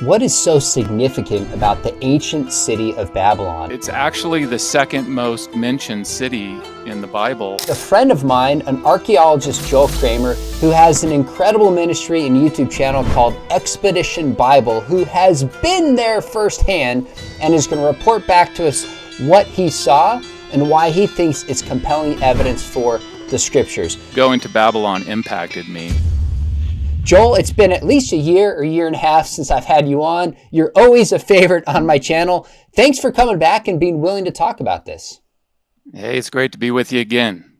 What is so significant about the ancient city of Babylon? It's actually the second most mentioned city in the Bible. A friend of mine, an archaeologist, Joel Kramer, who has an incredible ministry and YouTube channel called Expedition Bible, who has been there firsthand and is going to report back to us what he saw and why he thinks it's compelling evidence for the scriptures. Going to Babylon impacted me. Joel, it's been at least a year or year and a half since I've had you on. You're always a favorite on my channel. Thanks for coming back and being willing to talk about this. Hey, it's great to be with you again.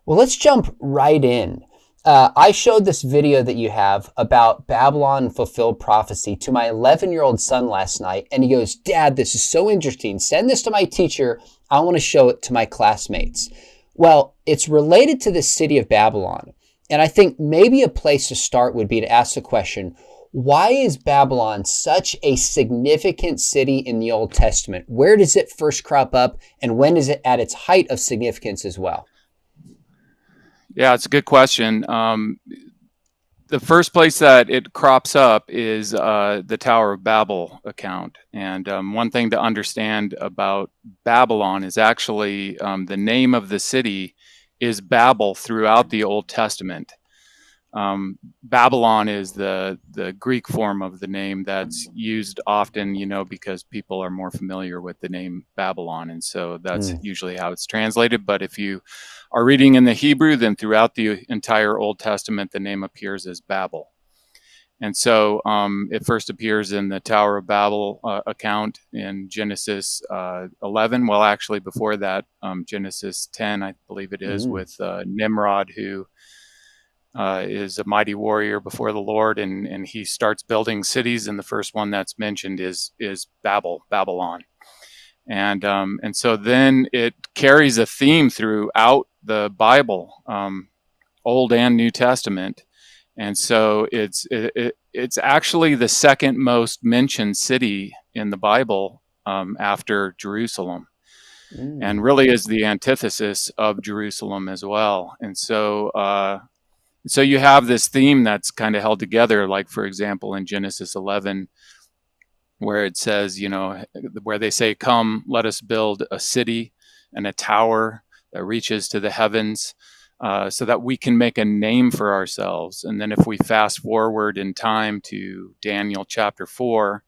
Well, let's jump right in. I showed this video that you have about Babylon and fulfilled prophecy to my 11-year-old son last night, and he goes, "Dad, this is so interesting. Send this to my teacher. I want to show it to my classmates." Well, it's related to the city of Babylon. And I think maybe a place to start would be to ask the question, why is Babylon such a significant city in the Old Testament? Where does it first crop up, and when is it at its height of significance as well? Yeah, it's a good question. The first place that it crops up is the Tower of Babel account. And one thing to understand about Babylon is actually the name of the city is Babel throughout the Old Testament. Babylon is the Greek form of the name that's used often, because people are more familiar with the name Babylon. And so that's usually how it's translated. But if you are reading in the Hebrew, then throughout the entire Old Testament, the name appears as Babel. And so it first appears in the Tower of Babel account in Genesis 11. Well, actually, before that, Genesis 10, I believe it is, with Nimrod, who is a mighty warrior before the Lord, and he starts building cities. And the first one that's mentioned is Babylon. And so then it carries a theme throughout the Bible, Old and New Testament. And so it's actually the second most mentioned city in the Bible after Jerusalem, and really is the antithesis of Jerusalem as well. And so you have this theme that's kind of held together, like, for example, in Genesis 11, where it says, where they say, "Come, let us build a city and a tower that reaches to the heavens, so that we can make a name for ourselves." And then if we fast forward in time to Daniel chapter 4,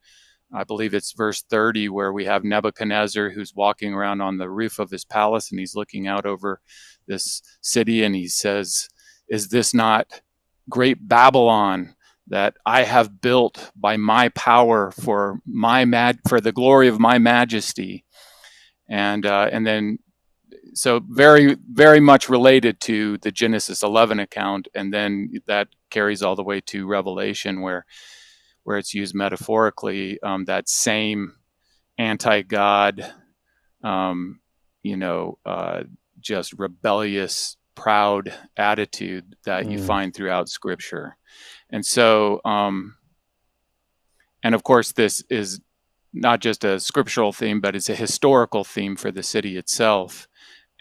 I believe it's verse 30, where we have Nebuchadnezzar who's walking around on the roof of his palace, and he's looking out over this city, and he says, "Is this not great Babylon that I have built by my power for the glory of my majesty?" And then, so very, very much related to the Genesis 11 account, and then that carries all the way to Revelation, where it's used metaphorically. That same anti-God, just rebellious, proud attitude that you find throughout Scripture. And so, and of course, this is not just a scriptural theme, but it's a historical theme for the city itself.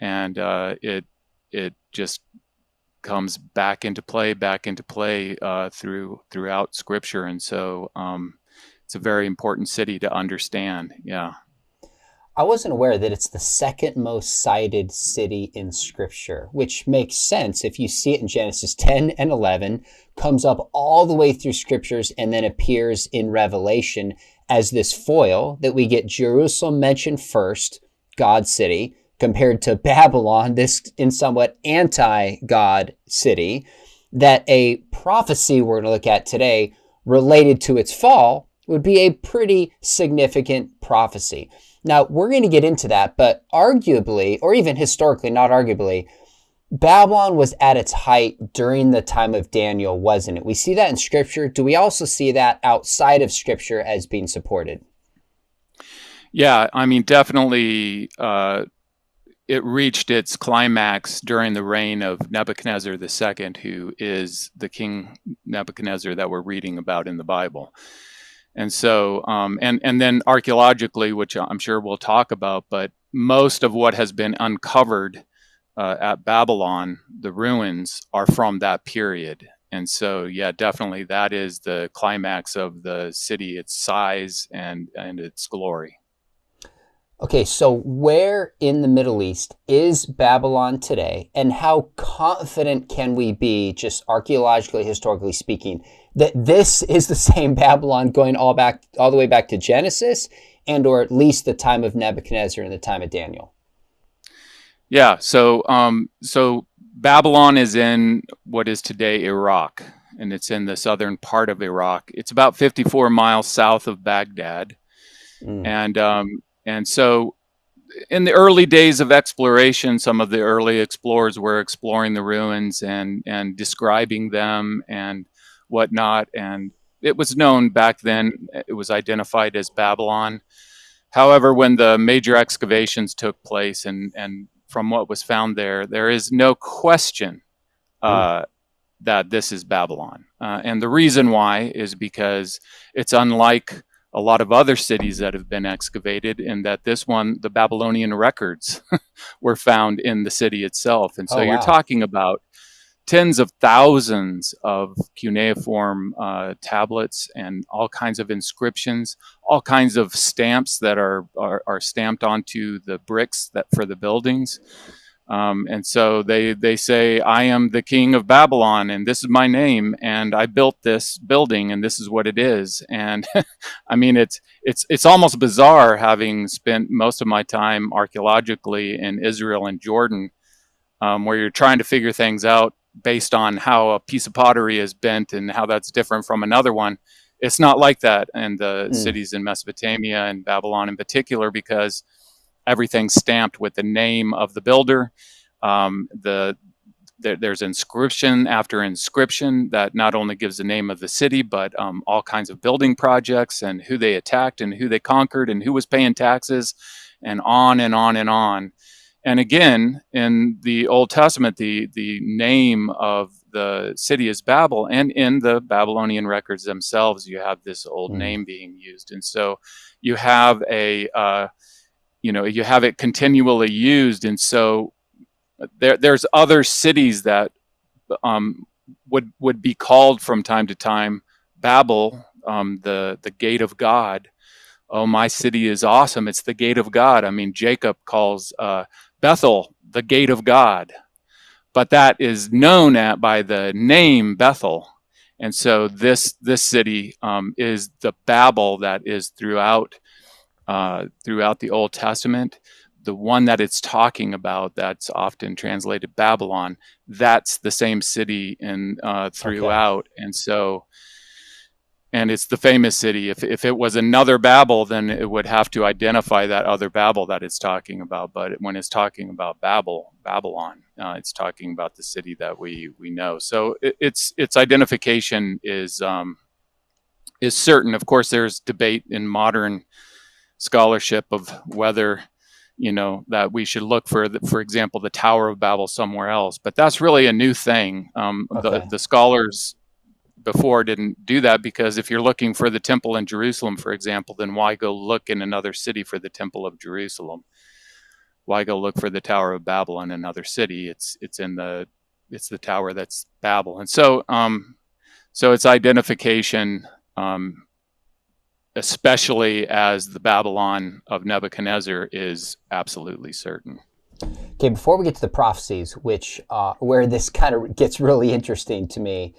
And it just comes back into play throughout Scripture. And so it's a very important city to understand. Yeah. I wasn't aware that it's the second most cited city in Scripture, which makes sense if you see it in Genesis 10 and 11, comes up all the way through Scriptures, and then appears in Revelation as this foil that we get Jerusalem mentioned first, God's city, compared to Babylon, this in somewhat anti-God city, that a prophecy we're going to look at today related to its fall would be a pretty significant prophecy. Now, we're going to get into that, but arguably, or even historically, not arguably, Babylon was at its height during the time of Daniel, wasn't it? We see that in Scripture. Do we also see that outside of Scripture as being supported? Yeah, I mean, definitely it reached its climax during the reign of Nebuchadnezzar II, who is the King Nebuchadnezzar that we're reading about in the Bible. And so, and then archaeologically, which I'm sure we'll talk about, but most of what has been uncovered at Babylon, the ruins, are from that period. And so, yeah, definitely that is the climax of the city, its size and its glory. Okay, so where in the Middle East is Babylon today, and how confident can we be, just archaeologically, historically speaking, that this is the same Babylon going all the way back to Genesis, and or at least the time of Nebuchadnezzar and the time of Daniel? Yeah, so Babylon is in what is today Iraq, and it's in the southern part of Iraq. It's about 54 miles south of Baghdad, Mm, and so in the early days of exploration, some of the early explorers were exploring the ruins and describing them and whatnot. And it was known back then; it was identified as Babylon. However, when the major excavations took place, and from what was found there, there is no question mm, uh, that this is Babylon. And the reason why is because it's unlike a lot of other cities that have been excavated, in that this one, the Babylonian records were found in the city itself. And so oh, you're wow. talking about tens of thousands of cuneiform tablets and all kinds of inscriptions, all kinds of stamps that are stamped onto the bricks that for the buildings. And so they say, I am the king of Babylon, and this is my name, and I built this building, and this is what it is. And I mean, it's almost bizarre, having spent most of my time archaeologically in Israel and Jordan, where you're trying to figure things out based on how a piece of pottery is bent and how that's different from another one. It's not like that in the Mm, cities in Mesopotamia and Babylon in particular, because everything's stamped with the name of the builder. There's inscription after inscription that not only gives the name of the city, but all kinds of building projects and who they attacked and who they conquered and who was paying taxes, and on and on and on. And again, in the Old Testament, the name of the city is Babel, and in the Babylonian records themselves, you have this old mm, name being used. And so you have you have it continually used. And so there's other cities that um, would be called from time to time Babel, the gate of God. Oh, my city is awesome! It's the gate of God. I mean, Jacob calls Bethel the gate of God, but that is known by the name Bethel. And so this city is the Babel that is throughout the Old Testament. The one that it's talking about, that's often translated Babylon, that's the same city in okay. throughout. And so, and it's the famous city. If it was another Babel, then it would have to identify that other Babel that it's talking about. But when it's talking about Babylon, it's talking about the city that we know. So its identification is certain. Of course, there's debate in modern scholarship of whether that we should look for example, the Tower of Babel somewhere else. But that's really a new thing. Okay. The scholars before didn't do that, because if you're looking for the temple in Jerusalem, for example, then why go look in another city for the temple of Jerusalem? Why go look for the Tower of Babel in another city? It's the tower that's Babel. And so so its identification, especially as the Babylon of Nebuchadnezzar, is absolutely certain. Okay, before we get to the prophecies, which where this kind of gets really interesting to me,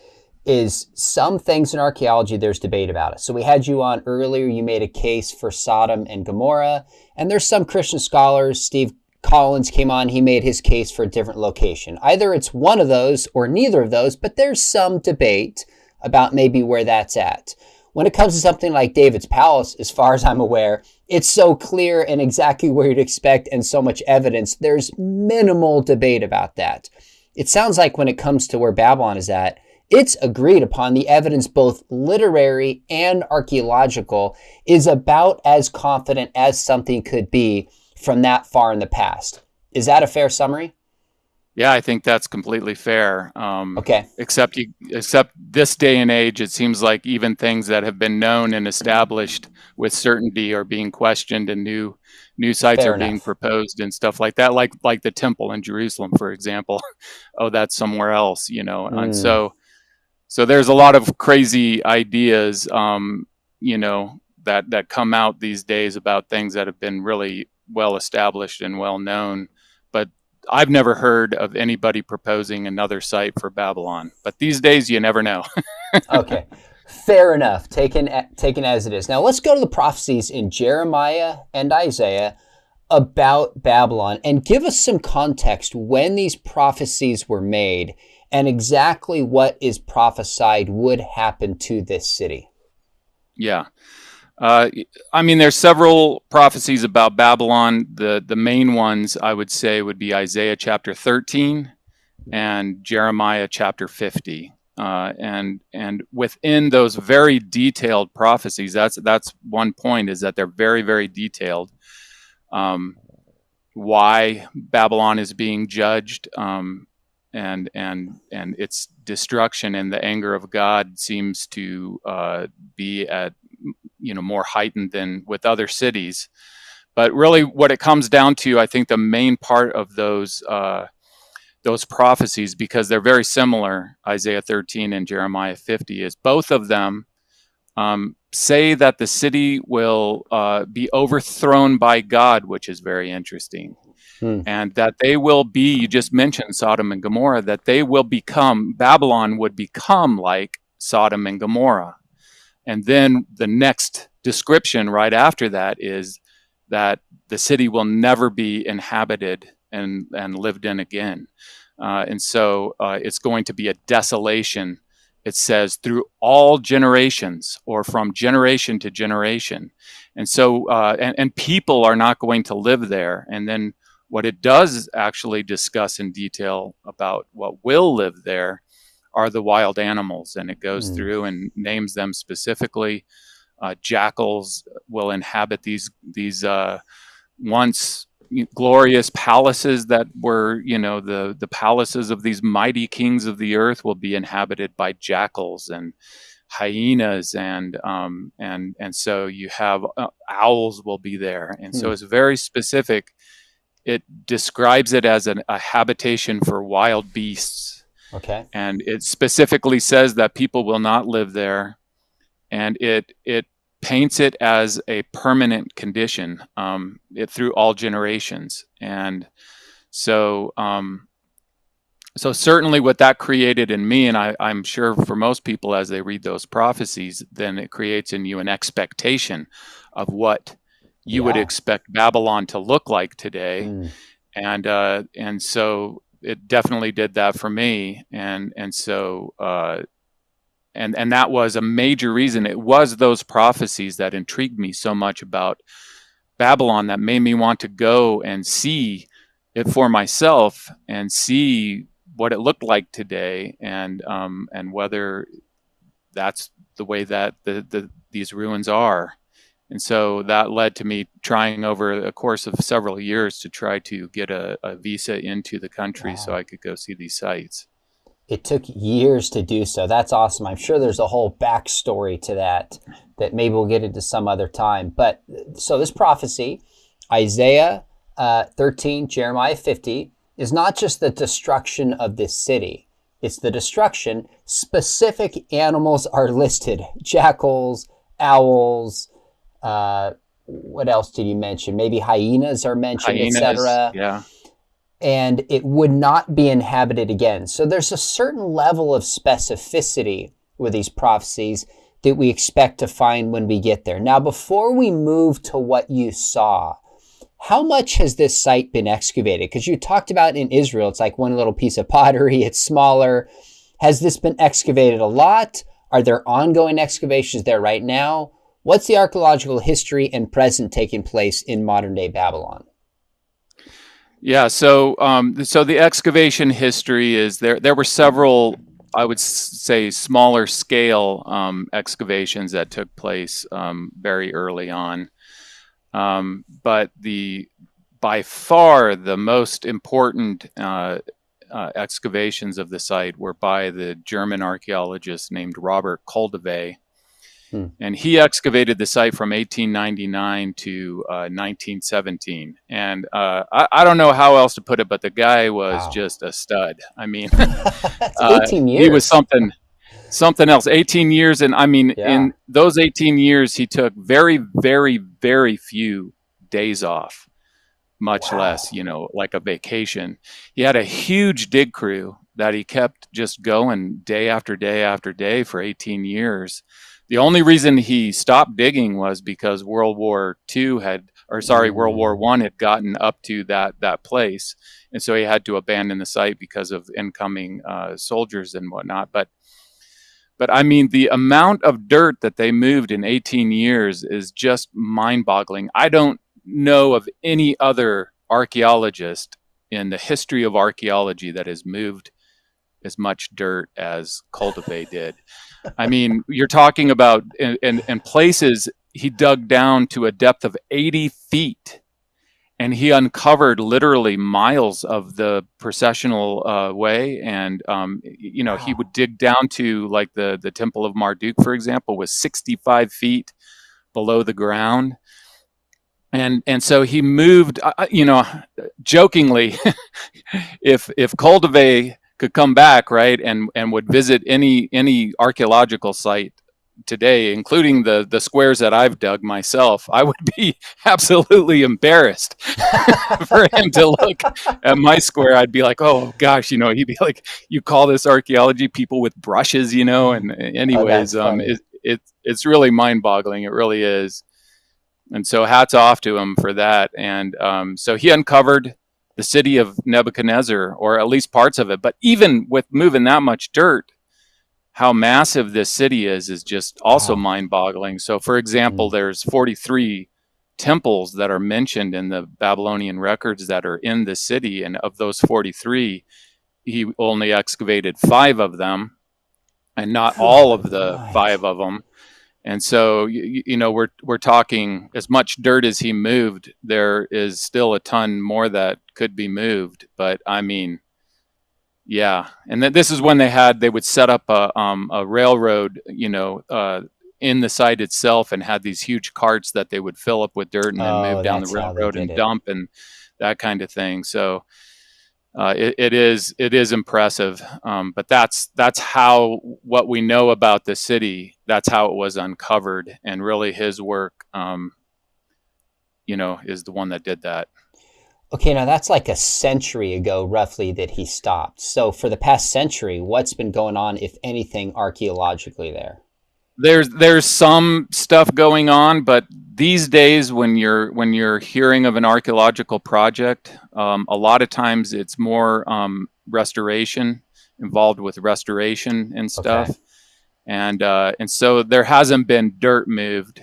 is some things in archaeology there's debate about it. So we had you on earlier. You made a case for Sodom and Gomorrah, and there's some Christian scholars. Steve Collins came on. He made his case for a different location. Either it's one of those or neither of those, but there's some debate about maybe where that's at. When it comes to something like David's palace, as far as I'm aware, it's so clear and exactly where you'd expect and so much evidence. There's minimal debate about that. It sounds like when it comes to where Babylon is at, it's agreed upon. The evidence, both literary and archaeological, is about as confident as something could be from that far in the past. Is that a fair summary? Yeah, I think that's completely fair. Okay, Except this day and age, it seems like even things that have been known and established with certainty are being questioned, and new sites fair are being enough. proposed and stuff like that. Like the temple in Jerusalem, for example. Oh, that's somewhere else. And Mm, so So there's a lot of crazy ideas, that come out these days about things that have been really well established and well known. But I've never heard of anybody proposing another site for Babylon. But these days, you never know. Okay, fair enough. Taken as it is. Now let's go to the prophecies in Jeremiah and Isaiah about Babylon and give us some context when these prophecies were made and exactly what is prophesied would happen to this city. Yeah. There's several prophecies about Babylon. The main ones I would say would be Isaiah chapter 13 and Jeremiah chapter 50. And within those very detailed prophecies, that's one point, is that they're very, very detailed. Why Babylon is being judged, and its destruction and the anger of God seems to be at more heightened than with other cities. But really, what it comes down to, I think, the main part of those prophecies, because they're very similar, Isaiah 13 and Jeremiah 50, is both of them say that the city will be overthrown by God, which is very interesting. And that they will be, you just mentioned Sodom and Gomorrah, that Babylon would become like Sodom and Gomorrah. And then the next description right after that is that the city will never be inhabited and lived in again. And so it's going to be a desolation, it says, through all generations, or from generation to generation. And so, and people are not going to live there. And then what it does actually discuss in detail about what will live there are the wild animals. And it goes through and names them specifically. Jackals will inhabit these once glorious palaces that were, the palaces of these mighty kings of the earth will be inhabited by jackals and hyenas, and so you have owls will be there. And so it's very specific. It describes it as a habitation for wild beasts. Okay. And it specifically says that people will not live there. And it paints it as a permanent condition through all generations. And so certainly what that created in me, and I'm sure for most people as they read those prophecies, then it creates in you an expectation of what you would expect Babylon to look like today. And so it definitely did that for me. And so that was a major reason. It was those prophecies that intrigued me so much about Babylon that made me want to go and see it for myself and see what it looked like today, and whether that's the way that these ruins are. And so that led to me trying over a course of several years to try to get a visa into the country so I could go see these sites. It took years to do so. That's awesome. I'm sure there's a whole backstory to that maybe we'll get into some other time. But so this prophecy, Isaiah 13, Jeremiah 50, is not just the destruction of this city. It's the destruction. Specific animals are listed. Jackals, owls, what else did you mention? Maybe hyenas are mentioned, etc. Yeah. And it would not be inhabited again. So there's a certain level of specificity with these prophecies that we expect to find when we get there. Now, before we move to what you saw, how much has this site been excavated? Because you talked about in Israel, it's like one little piece of pottery, it's smaller. Has this been excavated a lot? Are there ongoing excavations there right now? What's the archaeological history and present taking place in modern day Babylon? Yeah, so the excavation history is there were several, I would say, smaller scale excavations that took place very early on. But by far the most important excavations of the site were by the German archaeologist named Robert Koldewey. And he excavated the site from 1899 to 1917. And I don't know how else to put it, but the guy was just a stud. I mean, That's 18 years. He was something. something else. 18 years, and I mean, Yeah. in those 18 years, he took very, very, very few days off, much less, Wow. like a vacation. He had a huge dig crew that he kept just going day after day after day for 18 years. The only reason he stopped digging was because World War Mm. One had gotten up to that place, and so he had to abandon the site because of incoming soldiers and whatnot. But I mean, the amount of dirt that they moved in 18 years is just mind-boggling. I don't know of any other archaeologist in the history of archaeology that has moved as much dirt as Cultivate did. I mean, you're talking about in places he dug down to a depth of 80 feet, and he uncovered literally miles of the processional way. And he Wow. would dig down to, like, the Temple of Marduk, for example, was 65 feet below the ground. And so he moved, jokingly, if Cultivate could come back, right, and would visit any archaeological site today, including the squares that I've dug myself, I would be absolutely embarrassed for him to look at my square. I'd be like, oh gosh, he'd be like, you call this archaeology, people with brushes, and Oh, anyways, that's funny. it's really mind-boggling. It really is. And so hats off to him for that. And so he uncovered the city of Nebuchadnezzar, or at least parts of it. But even with moving that much dirt, how massive this city is just also Wow. mind-boggling. So, for example, Mm. there's 43 temples that are mentioned in the Babylonian records that are in the city. And of those 43, he only excavated 5 of them, and not all of Good the night. 5 of them. And so, we're talking, as much dirt as he moved, there is still a ton more that could be moved. But I mean, yeah. And then this is when they would set up a railroad, in the site itself, and had these huge carts that they would fill up with dirt and then move Oh, down the that's how they railroad did and it. dump and that kind of thing. So it is impressive. But that's how, what we know about the city, that's how it was uncovered, and really his work, is the one that did that. Okay, now that's like a century ago, roughly, that he stopped. So for the past century, what's been going on, if anything, archaeologically there? There's some stuff going on, but these days, when you're hearing of an archaeological project, a lot of times it's more restoration, involved with restoration and Okay. stuff. And so there hasn't been dirt moved,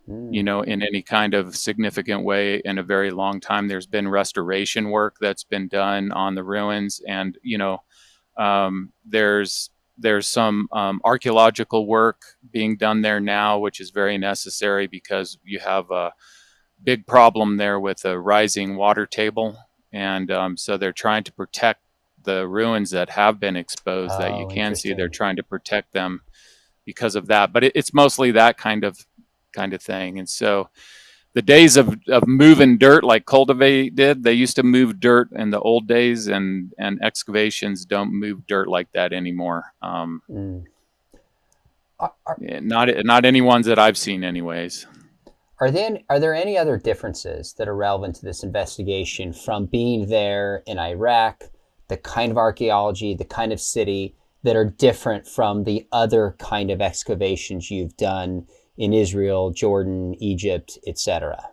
Mm. in any kind of significant way in a very long time. There's been restoration work that's been done on the ruins, and there's some archaeological work being done there now, which is very necessary because you have a big problem there with a rising water table, and so they're trying to protect the ruins that have been exposed that you Oh, can see. They're interesting. trying to protect them because of that, but it's mostly that kind of thing. And so the days of moving dirt like Cultivate did, they used to move dirt in the old days, and excavations don't move dirt like that anymore. Mm. Are, Not any ones that I've seen, anyways. are there any other differences that are relevant to this investigation from being there in Iraq, the kind of archaeology, the kind of city, that are different from the other kind of excavations you've done in Israel, Jordan, Egypt, etc.?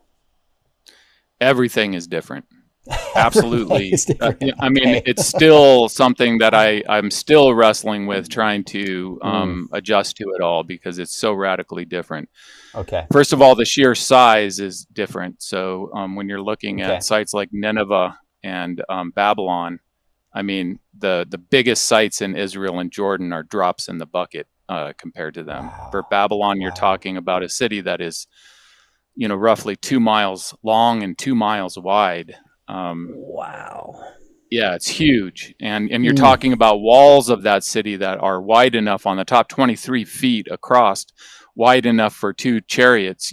Everything is different. Everything Absolutely. is different. I mean, Okay. it's still something that I'm still wrestling with, trying to Mm. adjust to it all, because it's so radically different. Okay. First of all, the sheer size is different. So when you're looking at Okay. sites like Nineveh and Babylon, I mean, the biggest sites in Israel and Jordan are drops in the bucket compared to them. For Wow. Babylon, you're Wow. talking about a city that is, roughly 2 miles long and 2 miles wide. Um, Wow. yeah, it's huge, and you're Mm. talking about walls of that city that are wide enough on the top, 23 feet across, wide enough for 2 chariots,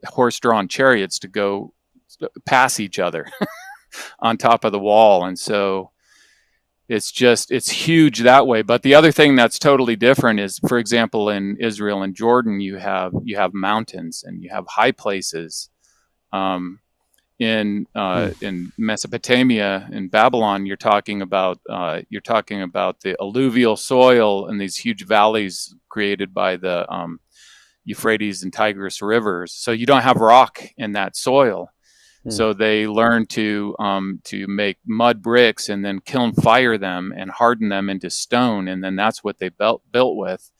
horse-drawn chariots, to go past each other on top of the wall. And so it's huge that way. But the other thing that's totally different is, for example, in Israel and Jordan, you have mountains and you have high places. Um, in Mesopotamia, in Babylon, you're talking about the alluvial soil and these huge valleys created by the Euphrates and Tigris rivers. So you don't have rock in that soil. So they learned to make mud bricks and then kiln fire them and harden them into stone, and then that's what they built with.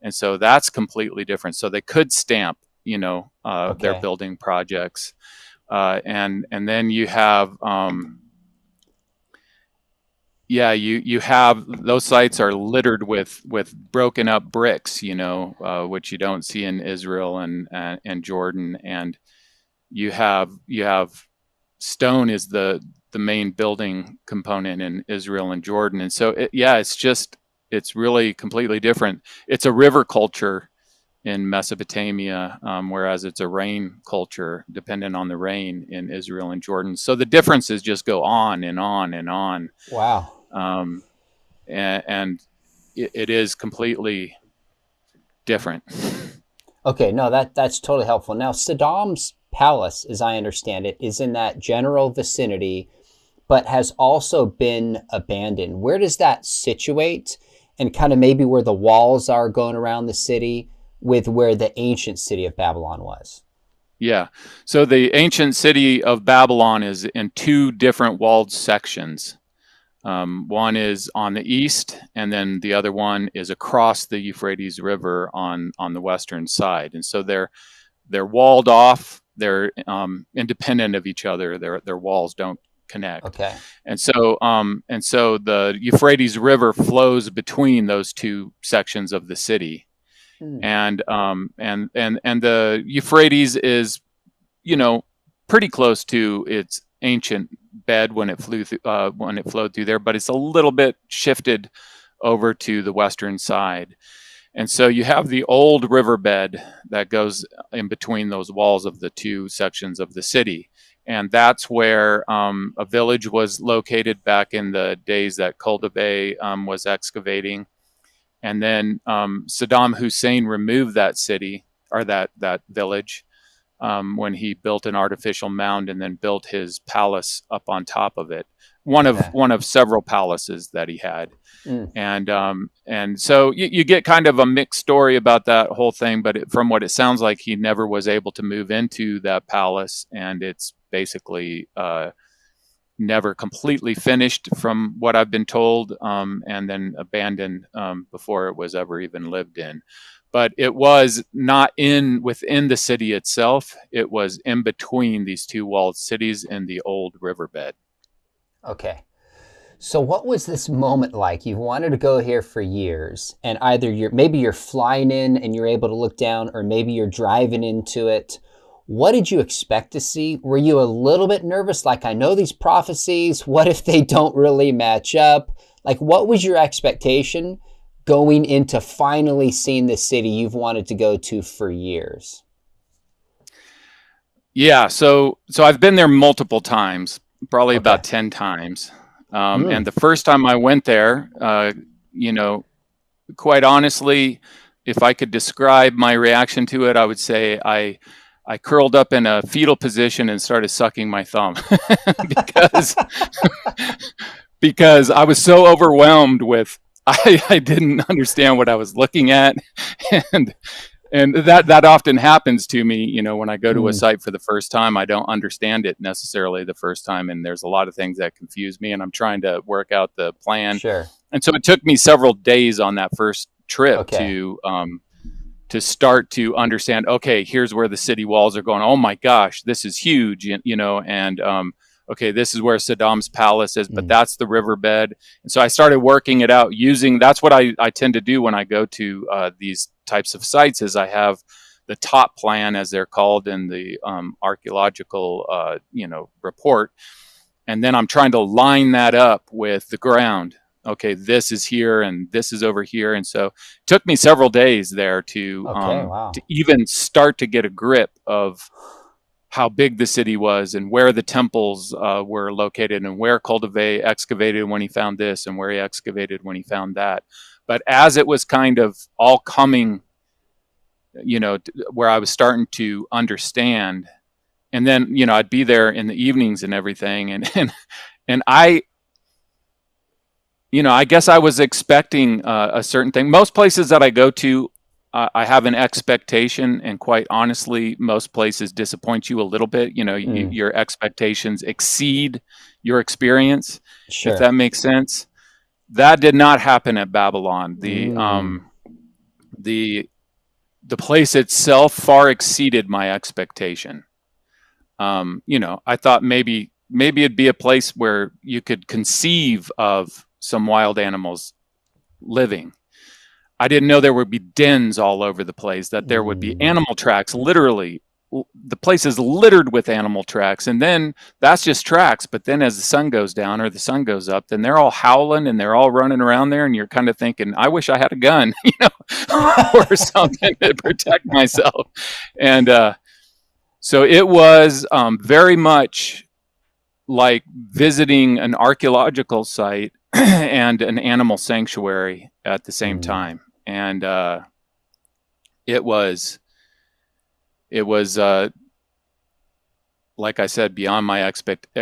And so that's completely different. So they could stamp, their Okay. building projects, and then you have, you have those sites are littered with broken up bricks, which you don't see in Israel and Jordan, and you have stone is the main building component in Israel and Jordan. And so it's really completely different. It's a river culture in Mesopotamia, whereas it's a rain culture dependent on the rain in Israel and Jordan. So the differences just go on and on and on. Wow. And it is completely different. Okay, no, that's totally helpful. Now, Saddam's palace, as I understand it, is in that general vicinity, but has also been abandoned. Where does that situate? And kind of maybe where the walls are going around the city with where the ancient city of Babylon was. Yeah. So the ancient city of Babylon is in two different walled sections. One is on the east, and then the other one is across the Euphrates River on the western side. And so they're walled off. They're independent of each other. Their walls don't connect. Okay. And so the Euphrates River flows between those two sections of the city. And the Euphrates is, pretty close to its ancient bed when it flowed through there, but it's a little bit shifted over to the western side. And so you have the old riverbed that goes in between those walls of the two sections of the city. And that's where a village was located back in the days that Cultivate was excavating. And then Saddam Hussein removed that city, or that village, when he built an artificial mound and then built his palace up on top of it. One of several palaces that he had. And so you get kind of a mixed story about that whole thing, but from what it sounds like, he never was able to move into that palace, and it's basically never completely finished from what I've been told, and then abandoned before it was ever even lived in. But it was not within the city itself. It was in between these two walled cities in the old riverbed. Okay. So what was this moment like? You've wanted to go here for years, and either maybe you're flying in and you're able to look down, or maybe you're driving into it. What did you expect to see? Were you a little bit nervous? Like, I know these prophecies. What if they don't really match up? Like, what was your expectation going into finally seeing the city you've wanted to go to for years? Yeah, so I've been there multiple times, probably about 10 times. And the first time I went there, quite honestly, if I could describe my reaction to it, I would say I curled up in a fetal position and started sucking my thumb because I was so overwhelmed with, I didn't understand what I was looking at. And that often happens to me, when I go to a site for the first time. I don't understand it necessarily the first time, and there's a lot of things that confuse me, and I'm trying to work out the plan. Sure. And so it took me several days on that first trip to start to understand, okay, here's where the city walls are going. Oh my gosh, this is huge, and okay, this is where Saddam's palace is, but that's the riverbed. And so I started working it out that's what I tend to do when I go to these types of sites, is I have the top plan, as they're called in the archaeological report. And then I'm trying to line that up with the ground. Okay, this is here and this is over here. And so it took me several days there to even start to get a grip of how big the city was and where the temples were located and where Cultivate excavated when he found this and where he excavated when he found that. But as it was kind of all coming, where I was starting to understand, and then, I'd be there in the evenings and everything. And I guess I was expecting a certain thing. Most places that I go to, I have an expectation, and quite honestly, most places disappoint you a little bit. Your expectations exceed your experience, if Sure. that makes sense. That did not happen at Babylon. The place itself far exceeded my expectation. I thought maybe it'd be a place where you could conceive of some wild animals living. I didn't know there would be dens all over the place, that there would be animal tracks. Literally, the place is littered with animal tracks. And then that's just tracks. But then as the sun goes down or the sun goes up, then they're all howling and they're all running around there. And you're kind of thinking, I wish I had a gun, or something to protect myself. And so it was very much like visiting an archaeological site and an animal sanctuary at the same time. And it was like I said, beyond my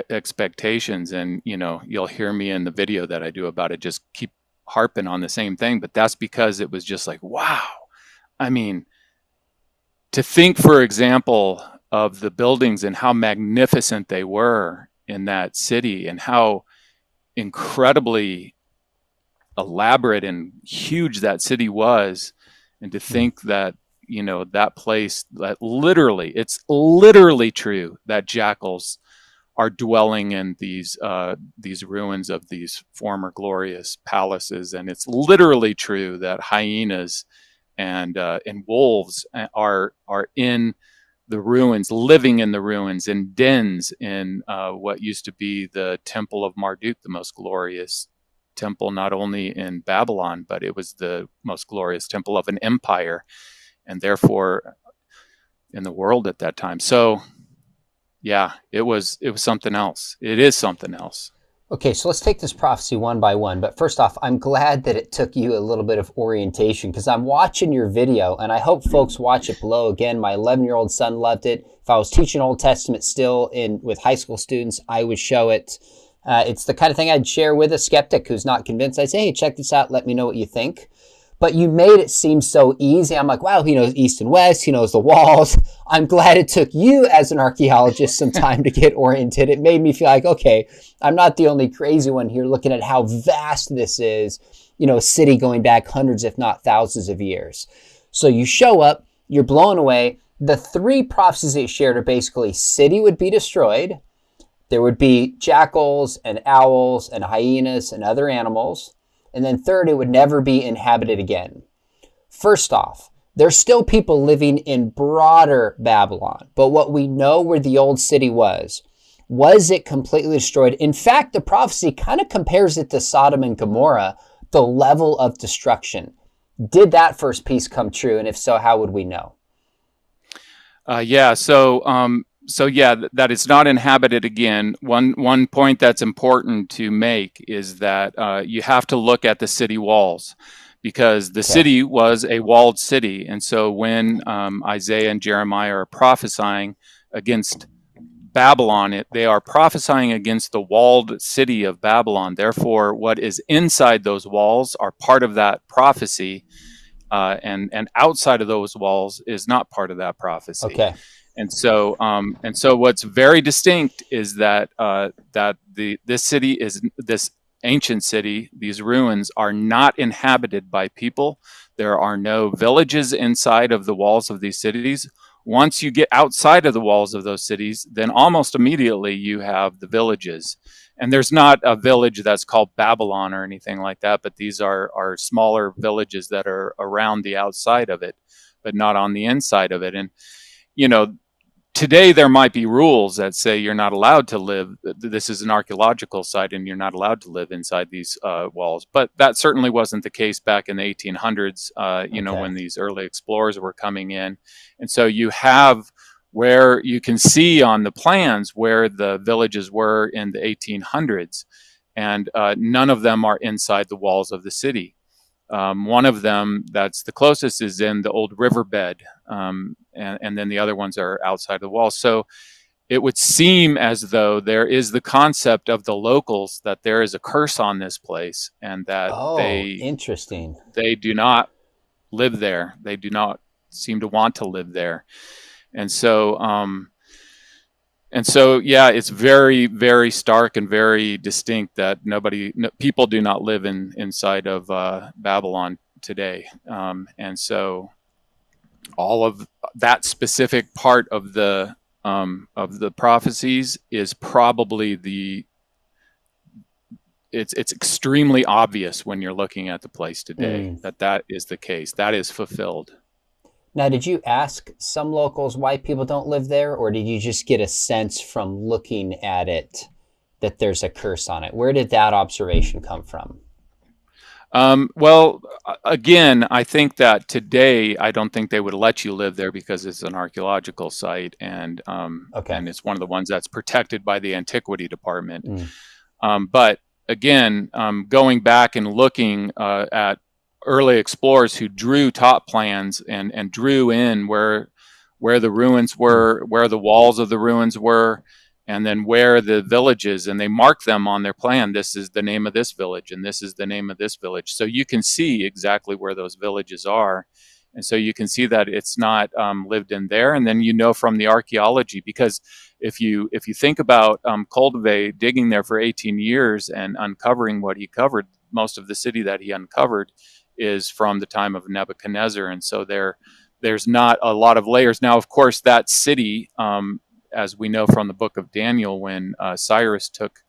expectations. And you'll hear me in the video that I do about it just keep harping on the same thing, but that's because it was just like, wow. I mean, to think, for example, of the buildings and how magnificent they were in that city and how incredibly elaborate and huge that city was, and to think that that place, that it's literally true that jackals are dwelling in these ruins of these former glorious palaces, and it's literally true that hyenas and wolves are in the ruins, living in the ruins, in dens in what used to be the Temple of Marduk, the most glorious temple, not only in Babylon, but it was the most glorious temple of an empire, and therefore in the world at that time. So yeah, it was something else. It is something else. Okay, so let's take this prophecy one by one. But first off, I'm glad that it took you a little bit of orientation, because I'm watching your video, and I hope folks watch it below. Again, my 11-year-old son loved it. If I was teaching Old Testament still with high school students, I would show it. It's the kind of thing I'd share with a skeptic who's not convinced. I'd say, hey, check this out. Let me know what you think. But you made it seem so easy. I'm like, wow, he knows east and west. He knows the walls. I'm glad it took you as an archaeologist some time to get oriented. It made me feel like, okay, I'm not the only crazy one here looking at how vast this is, a city going back hundreds, if not thousands of years. So you show up, you're blown away. The three prophecies that you shared are basically city would be destroyed. There would be jackals and owls and hyenas and other animals. And then third, it would never be inhabited again. First off, there's still people living in broader Babylon. But what we know where the old city was it completely destroyed? In fact, the prophecy kind of compares it to Sodom and Gomorrah, the level of destruction. Did that first piece come true? And if so, how would we know? So that it's not inhabited again. One point that's important to make is that you have to look at the city walls, because the city was a walled city. And so when Isaiah and Jeremiah are prophesying against Babylon, they are prophesying against the walled city of Babylon. Therefore, what is inside those walls are part of that prophecy, and outside of those walls is not part of that prophecy. Okay. And so what's very distinct is that this ancient city, these ruins are not inhabited by people. There are no villages inside of the walls of these cities. Once you get outside of the walls of those cities, then almost immediately you have the villages. And there's not a village that's called Babylon or anything like that, but these are smaller villages that are around the outside of it, but not on the inside of it. And today there might be rules that say you're not allowed to live. This is an archaeological site and you're not allowed to live inside these walls. But that certainly wasn't the case back in the 1800s, when these early explorers were coming in. And so you have where you can see on the plans where the villages were in the 1800s, and none of them are inside the walls of the city. One of them that's the closest is in the old riverbed, and then the other ones are outside the walls. So it would seem as though there is the concept of the locals that there is a curse on this place, and that Oh, interesting. they do not live there. They do not seem to want to live there, and so yeah, it's very, very stark and very distinct that people do not live inside of Babylon today, and so all of that specific part of the prophecies is probably it's extremely obvious when you're looking at the place today that is the case. That is fulfilled. Now, did you ask some locals why people don't live there, or did you just get a sense from looking at it that there's a curse on it? Where did that observation come from? Well, again, I think that today, I don't think they would let you live there because it's an archaeological site, and it's one of the ones that's protected by the antiquity department. But again, going back and looking at early explorers who drew top plans and drew in where the ruins were, where the walls of the ruins were, and then where the villages, and they mark them on their plan. This is the name of this village, and this is the name of this village. So you can see exactly where those villages are. And so you can see that it's not lived in there. And then you know from the archaeology, because if you think about Cultivate digging there for 18 years and uncovering what he covered, most of the city that he uncovered is from the time of Nebuchadnezzar. And so there's not a lot of layers. Now, of course, that city, as we know from the book of Daniel, when Cyrus took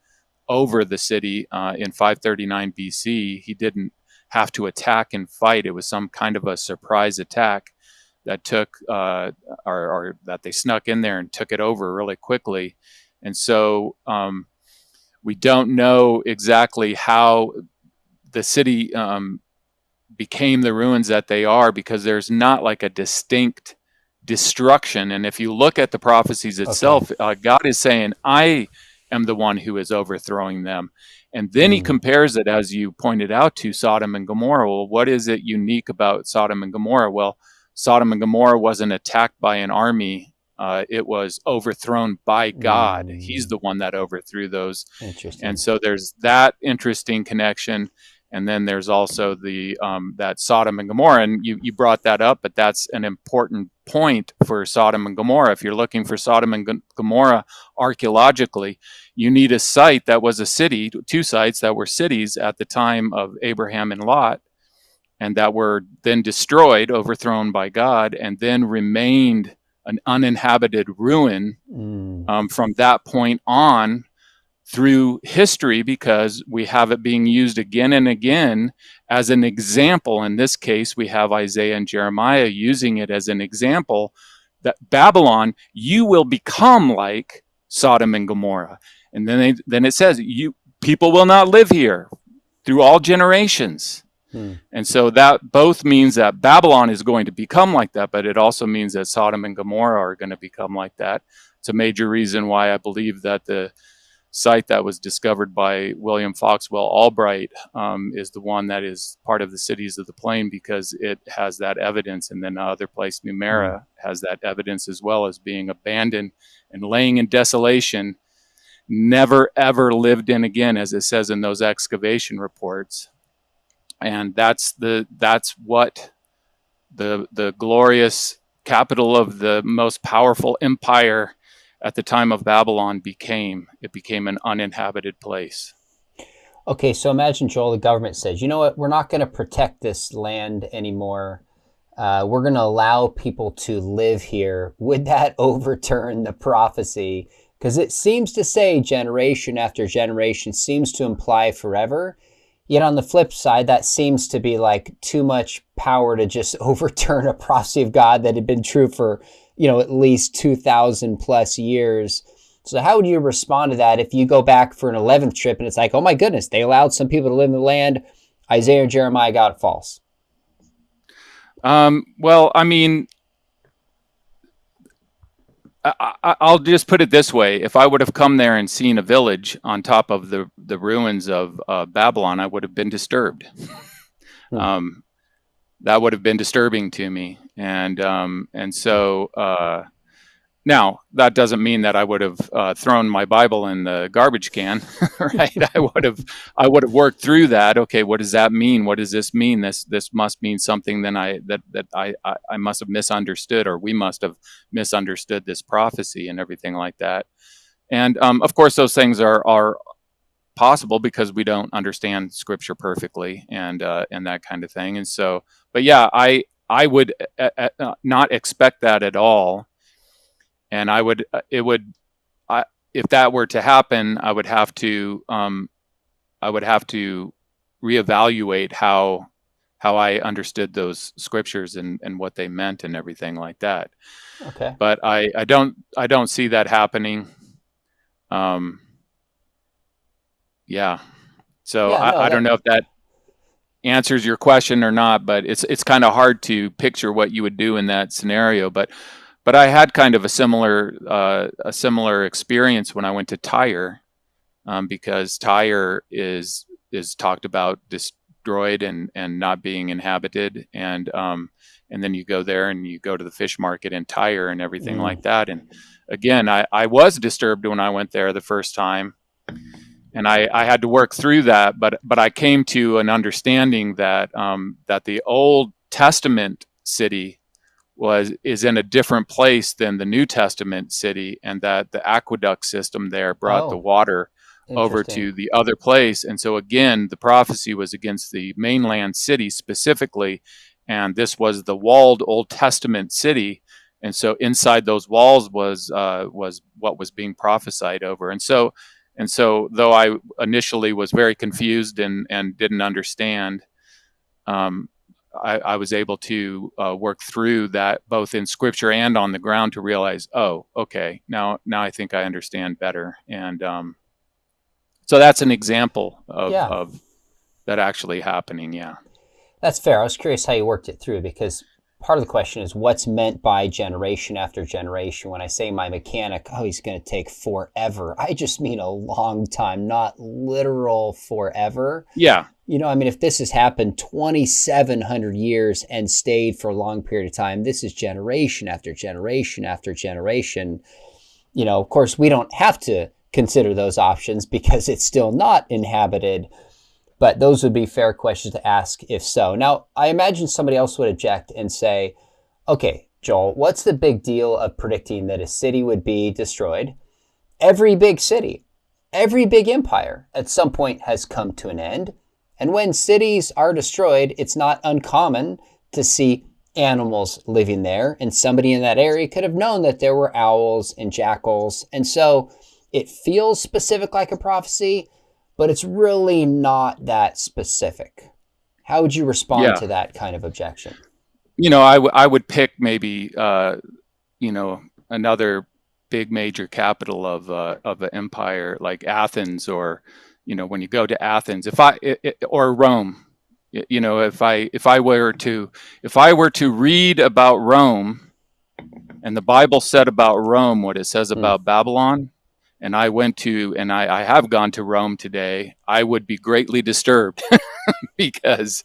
over the city in 539 BC, he didn't have to attack and fight. It was some kind of a surprise attack that took, or that they snuck in there and took it over really quickly. And so we don't know exactly how the city became the ruins that they are, because there's not like a distinct destruction. And if you look at the prophecies itself, God is saying, I am the one who is overthrowing them. And then he compares it, as you pointed out, to Sodom and Gomorrah. Well, what is it unique about Sodom and Gomorrah? Well, Sodom and Gomorrah wasn't attacked by an army. It was overthrown by God. He's the one that overthrew those. And so there's that interesting connection. And then there's also the that Sodom and Gomorrah, and you brought that up, but that's an important point for Sodom and Gomorrah. If you're looking for Sodom and Gomorrah archaeologically, you need a site that was a city, two sites that were cities at the time of Abraham and Lot, and that were then destroyed, overthrown by God, and then remained an uninhabited ruin from that point on through history, because we have it being used again and again as an example. In this case, we have Isaiah and Jeremiah using it as an example that Babylon, you will become like Sodom and Gomorrah. And then it says, people will not live here through all generations. And so that both means that Babylon is going to become like that, but it also means that Sodom and Gomorrah are going to become like that. It's a major reason why I believe that the site that was discovered by William Foxwell Albright is the one that is part of the Cities of the Plain, because it has that evidence. And then other place, Numera, has that evidence as well, as being abandoned and laying in desolation, never ever lived in again, as it says in those excavation reports. And that's what the glorious capital of the most powerful empire at the time of Babylon became. It became an uninhabited place. Okay, so imagine, Joel, the government says, you know what, we're not going to protect this land anymore. We're going to allow people to live here. Would that overturn the prophecy? Because it seems to say generation after generation, seems to imply forever. Yet on the flip side, that seems to be like too much power to just overturn a prophecy of God that had been true for, at least 2,000 plus years. So how would you respond to that if you go back for an 11th trip and it's like, oh my goodness, they allowed some people to live in the land. Isaiah and Jeremiah got it false. Well, I mean, I'll just put it this way: if I would have come there and seen a village on top of the ruins of Babylon, I would have been disturbed. Hmm. Um, that would have been disturbing to me, and so now that doesn't mean that I would have thrown my Bible in the garbage can, right? I would have worked through that. Okay, what does that mean? What does this mean? This must mean something. Then I must have misunderstood, or we must have misunderstood this prophecy and everything like that. And of course, those things are possible because we don't understand Scripture perfectly, and that kind of thing. And so, but yeah, I would not expect that at all. And if that were to happen, I would have to reevaluate how I understood those scriptures and what they meant and everything like that. Okay. But I don't see that happening. Um, yeah. So Yeah, no, I don't that know if that answers your question or not, but it's kind of hard to picture what you would do in that scenario. But I had kind of a similar experience when I went to Tyre, because Tyre is talked about destroyed and not being inhabited, and then you go there and you go to the fish market in Tyre and everything mm, like that. And again, I was disturbed when I went there the first time, and I had to work through that. But I came to an understanding that that the Old Testament city is in a different place than the New Testament city, and that the aqueduct system there brought the oh, water over interesting. to the other place. And so again, the prophecy was against the mainland city specifically, and this was the walled Old Testament city. And so inside those walls was what was being prophesied over. And so though I initially was very confused and didn't understand, um, I was able to work through that both in scripture and on the ground to realize, oh, okay, now I think I understand better. And so that's an example Yeah, of that actually happening. Yeah. that's fair. I was curious how you worked it through because part of the question is what's meant by generation after generation. When I say my mechanic, oh, he's going to take forever, I just mean a long time, not literal forever. Yeah. You know, I mean, if this has happened 2,700 years and stayed for a long period of time, this is generation after generation after generation. You know, of course, we don't have to consider those options because it's still not inhabited. But those would be fair questions to ask if so. Now, I imagine somebody else would object and say, okay, Joel, what's the big deal of predicting that a city would be destroyed? Every big city, every big empire at some point has come to an end. And when cities are destroyed, it's not uncommon to see animals living there. And somebody in that area could have known that there were owls and jackals. And so it feels specific like a prophecy, but it's really not that specific. How would you respond Yeah. to that kind of objection? I would pick maybe another big major capital of an empire like Athens, or when you go to Athens, or Rome. If I were to read about Rome, and the Bible said about Rome what it says Hmm. about Babylon, and I have gone to Rome today, I would be greatly disturbed because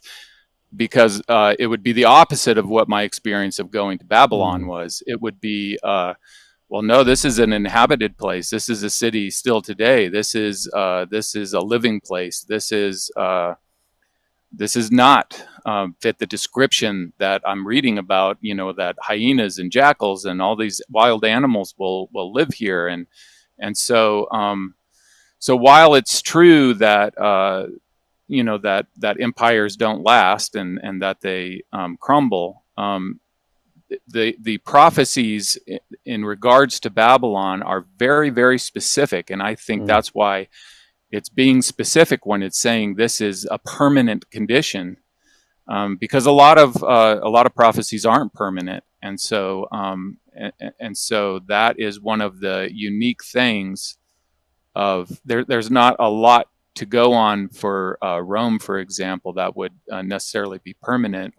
it would be the opposite of what my experience of going to Babylon Hmm. was. It would be, well, no, this is an inhabited place. This is a city still today. This is a living place. This is not fit the description that I'm reading about. That hyenas and jackals and all these wild animals will live here, and so while it's true that that empires don't last, and that they crumble, the prophecies in regards to Babylon are very, very specific, and I think Hmm. that's why it's being specific when it's saying this is a permanent condition, because a lot of prophecies aren't permanent, and so that is one of the unique things of there's not a lot to go on for Rome, for example, that would necessarily be permanent,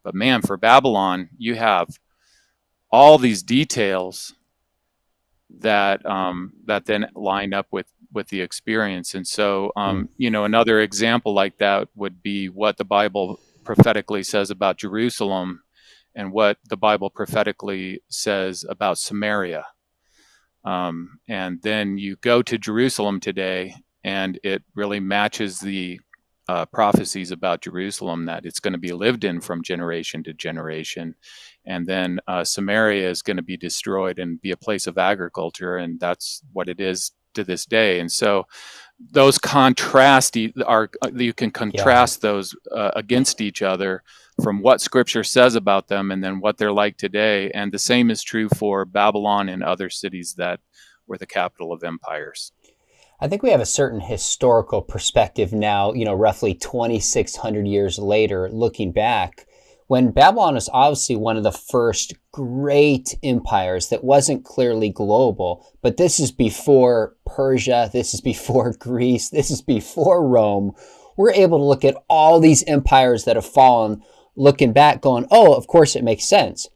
but man, for Babylon, you have all these details that that then line up with the experience. And so, another example like that would be what the Bible prophetically says about Jerusalem and what the Bible prophetically says about Samaria. And then you go to Jerusalem today, and it really matches the prophecies about Jerusalem, that it's going to be lived in from generation to generation. And then Samaria is going to be destroyed and be a place of agriculture, and that's what it is to this day. And so those you can contrast those against each other from what Scripture says about them and then what they're like today. And the same is true for Babylon and other cities that were the capital of empires. I think we have a certain historical perspective now, roughly 2,600 years later, looking back, when Babylon was obviously one of the first great empires that wasn't clearly global, but this is before Persia, this is before Greece, this is before Rome. We're able to look at all these empires that have fallen, looking back going, oh, of course it makes sense.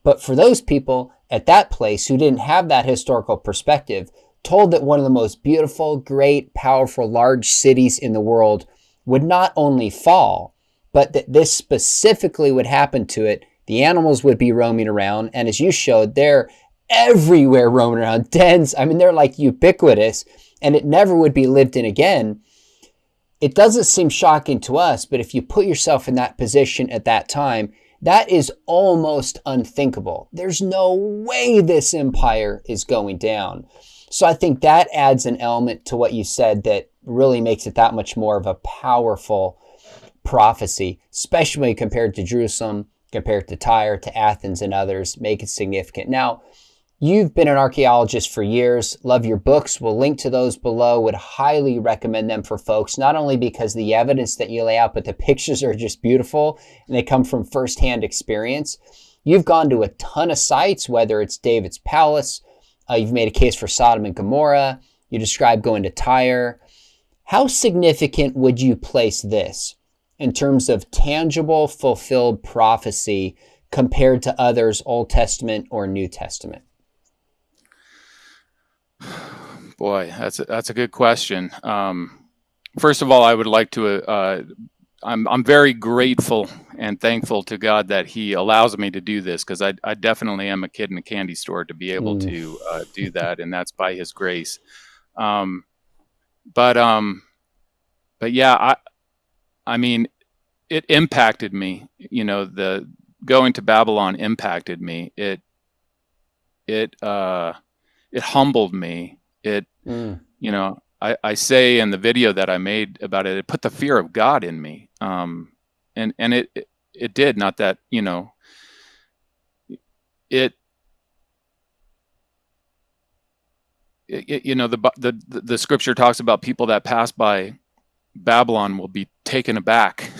But for those people at that place who didn't have that historical perspective, told that one of the most beautiful, great, powerful, large cities in the world would not only fall, but that this specifically would happen to it. The animals would be roaming around, and as you showed, they're everywhere roaming around, dens. I mean, they're like ubiquitous, and it never would be lived in again. It doesn't seem shocking to us, but if you put yourself in that position at that time, that is almost unthinkable. There's no way this empire is going down. So I think that adds an element to what you said that really makes it that much more of a powerful prophecy, especially compared to Jerusalem, compared to Tyre, to Athens and others, make it significant. Now, you've been an archaeologist for years, love your books. We'll link to those below, would highly recommend them for folks, not only because the evidence that you lay out, but the pictures are just beautiful and they come from firsthand experience. You've gone to a ton of sites, whether it's David's Palace, you've made a case for Sodom and Gomorrah. You described going to Tyre. How significant would you place this in terms of tangible, fulfilled prophecy compared to others, Old Testament or New Testament? Boy, that's a good question. First of all, I would like to. I'm very grateful and thankful to God that He allows me to do this, because I definitely am a kid in a candy store to be able to do that, and that's by His grace. But yeah, I mean, it impacted me. The going to Babylon impacted me. It humbled me. I say in the video that I made about it, it put the fear of God in me. And it did. Not that, the scripture talks about people that pass by Babylon will be taken aback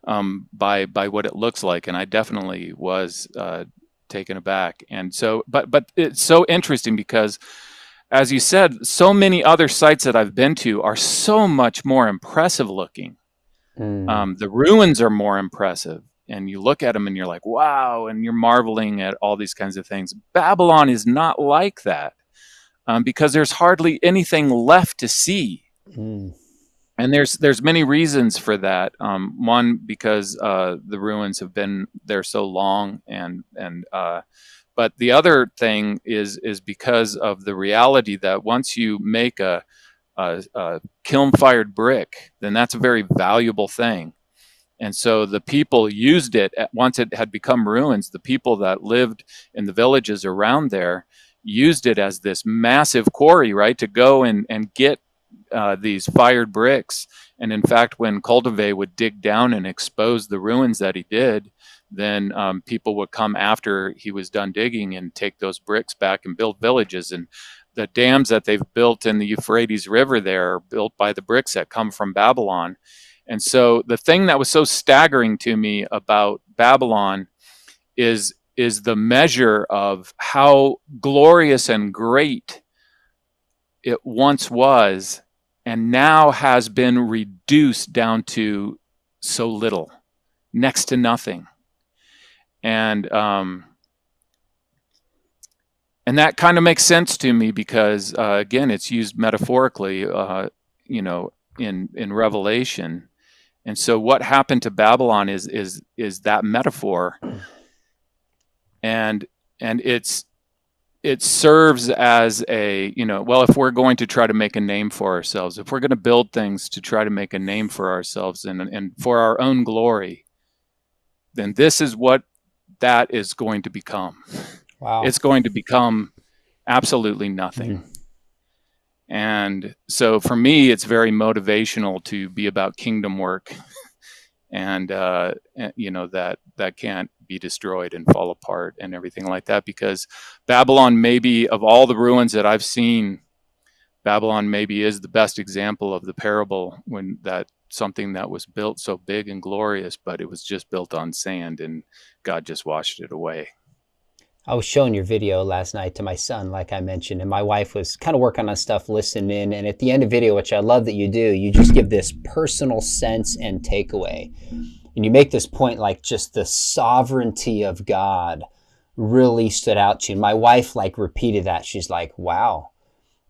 by what it looks like. And I definitely was taken aback. And so, but it's so interesting because, as you said, so many other sites that I've been to are so much more impressive looking. The ruins are more impressive, and you look at them and you're like, wow, and you're marveling at all these kinds of things. Babylon is not like that, because there's hardly anything left to see. And there's many reasons for that. One, because the ruins have been there so long, but the other thing is because of the reality that once you make a kiln-fired brick, then that's a very valuable thing. And so the people used it, once it had become ruins, the people that lived in the villages around there used it as this massive quarry, right, to go and get these fired bricks. And in fact, when Cultivate would dig down and expose the ruins that he did, then people would come after he was done digging and take those bricks back and build villages. And the dams that they've built in the Euphrates River there are built by the bricks that come from Babylon. And so the thing that was so staggering to me about Babylon is the measure of how glorious and great it once was, and now has been reduced down to so little, next to nothing. And And that kind of makes sense to me because, again, it's used metaphorically, in Revelation. And so, what happened to Babylon is that metaphor, and it serves as a, well, if we're going to try to make a name for ourselves, if we're going to build things to try to make a name for ourselves and for our own glory, then this is what that is going to become. Wow. It's going to become absolutely nothing. And so for me, it's very motivational to be about kingdom work, and that can't be destroyed and fall apart and everything like that, because Babylon, maybe of all the ruins that I've seen, Babylon maybe is the best example of the parable, when that something that was built so big and glorious, but it was just built on sand and God just washed it away. I was showing your video last night to my son, like I mentioned, and my wife was kind of working on stuff, listening in. And at the end of the video, which I love that you do, you just give this personal sense and takeaway. And you make this point, like just the sovereignty of God really stood out to you. My wife repeated that. She's like, wow,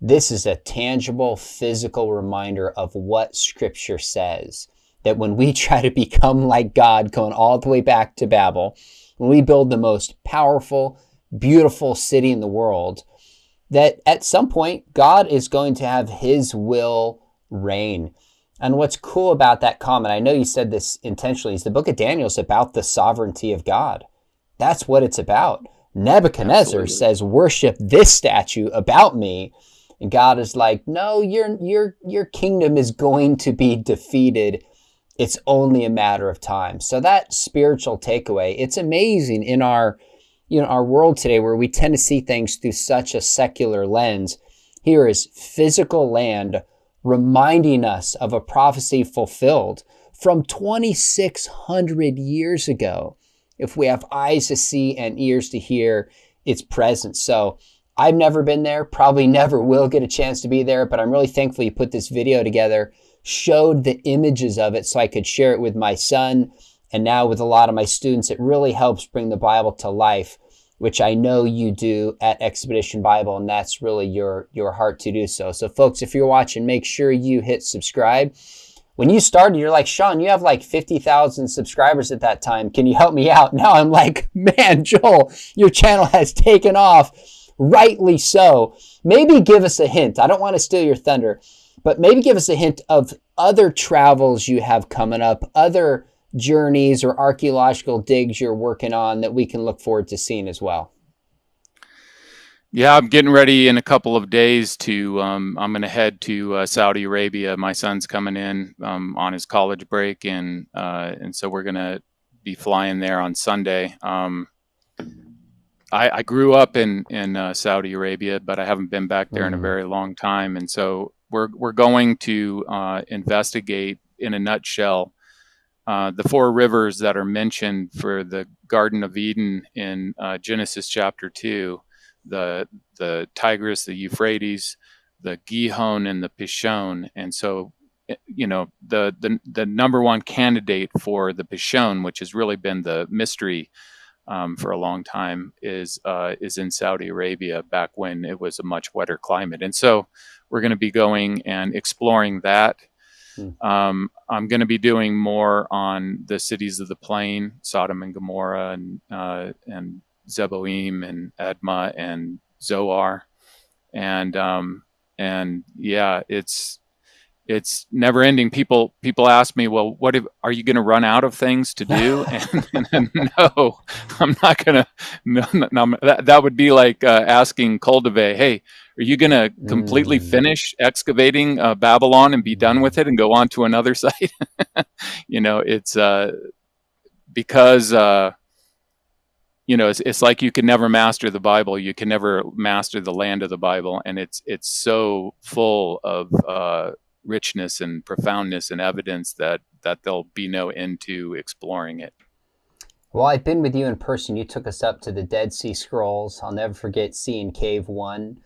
this is a tangible, physical reminder of what Scripture says. That when we try to become like God, going all the way back to Babel, when we build the most powerful, beautiful city in the world, that at some point, God is going to have his will reign. And what's cool about that comment, I know you said this intentionally, is the book of Daniel is about the sovereignty of God. That's what it's about. Nebuchadnezzar Absolutely. says, worship this statue about me. And God is like, no, your kingdom is going to be defeated. It's only a matter of time. So that spiritual takeaway, it's amazing in our world today, where we tend to see things through such a secular lens. Here is physical land reminding us of a prophecy fulfilled from 2,600 years ago. If we have eyes to see and ears to hear its presence. So I've never been there, probably never will get a chance to be there, but I'm really thankful you put this video together, showed the images of it so I could share it with my son, and now with a lot of my students. It really helps bring the Bible to life, which I know you do at Expedition Bible, and that's really your heart to do so. So folks, if you're watching, make sure you hit subscribe. When you started, you're like, Sean, you have 50,000 subscribers at that time. Can you help me out? Now I'm like, man, Joel, your channel has taken off. Rightly so. Maybe give us a hint. I don't want to steal your thunder, but maybe give us a hint of other travels you have coming up, other journeys or archaeological digs you're working on that we can look forward to seeing as well. Yeah, I'm getting ready in a couple of days to, I'm going to head to Saudi Arabia. My son's coming in on his college break, and so we're going to be flying there on Sunday. I grew up in Saudi Arabia, but I haven't been back there in a very long time. And so we're going to investigate, in a nutshell, the four rivers that are mentioned for the Garden of Eden in Genesis chapter 2, the Tigris, the Euphrates, the Gihon, and the Pishon. And so, the number one candidate for the Pishon, which has really been the mystery for a long time, is in Saudi Arabia, back when it was a much wetter climate. And so we're going to be going and exploring that. I'm going to be doing more on the cities of the plain, Sodom and Gomorrah, and Zeboim and Admah and Zoar. And yeah, it's never ending. People ask me, well, are you going to run out of things to do? And no, I'm not going to. No, that would be like asking Cultivate, hey, are you going to completely finish excavating Babylon and be done with it and go on to another site? It's because it's like you can never master the Bible. You can never master the land of the Bible, and it's so full of richness and profoundness and evidence that there'll be no end to exploring it. Well, I've been with you in person. You took us up to the Dead Sea Scrolls. I'll never forget seeing Cave 1.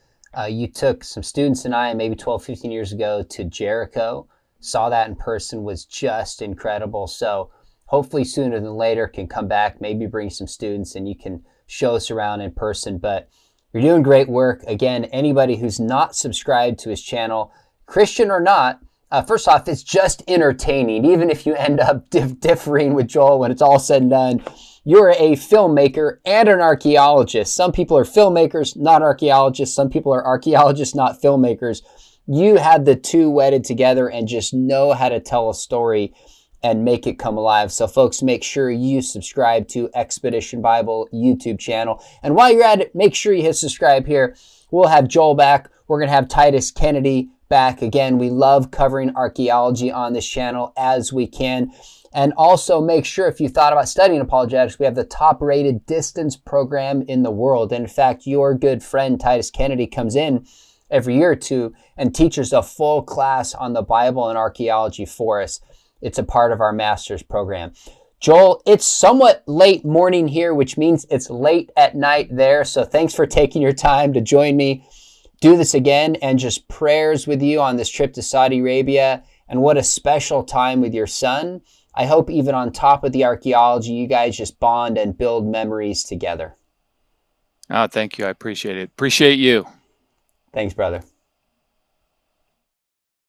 You took some students and I, maybe 12, 15 years ago, to Jericho. Saw that in person, was just incredible. So hopefully sooner than later can come back, maybe bring some students and you can show us around in person. But You're doing great work. Again, anybody who's not subscribed to his channel, Christian or not, first off, it's just entertaining. Even if you end up differing with Joel when it's all said and done, you're a filmmaker and an archaeologist. Some people are filmmakers, not archaeologists. Some people are archaeologists, not filmmakers. You had the two wedded together and just know how to tell a story and make it come alive. So folks, make sure you subscribe to Expedition Bible YouTube channel. And while you're at it, make sure you hit subscribe here. We'll have Joel back. We're going to have Titus Kennedy back. Again, we love covering archaeology on this channel as we can. And also make sure if you thought about studying apologetics, we have the top rated distance program in the world. And in fact, your good friend Titus Kennedy comes in every year or two and teaches a full class on the Bible and archaeology for us. It's a part of our master's program. Joel, it's somewhat late morning here, which means it's late at night there. So thanks for taking your time to join me. Do this again, and just prayers with you on this trip to Saudi Arabia. And what a special time with your son. I hope even on top of the archaeology, you guys just bond and build memories together. Oh, thank you. I appreciate it. Appreciate you. Thanks, brother.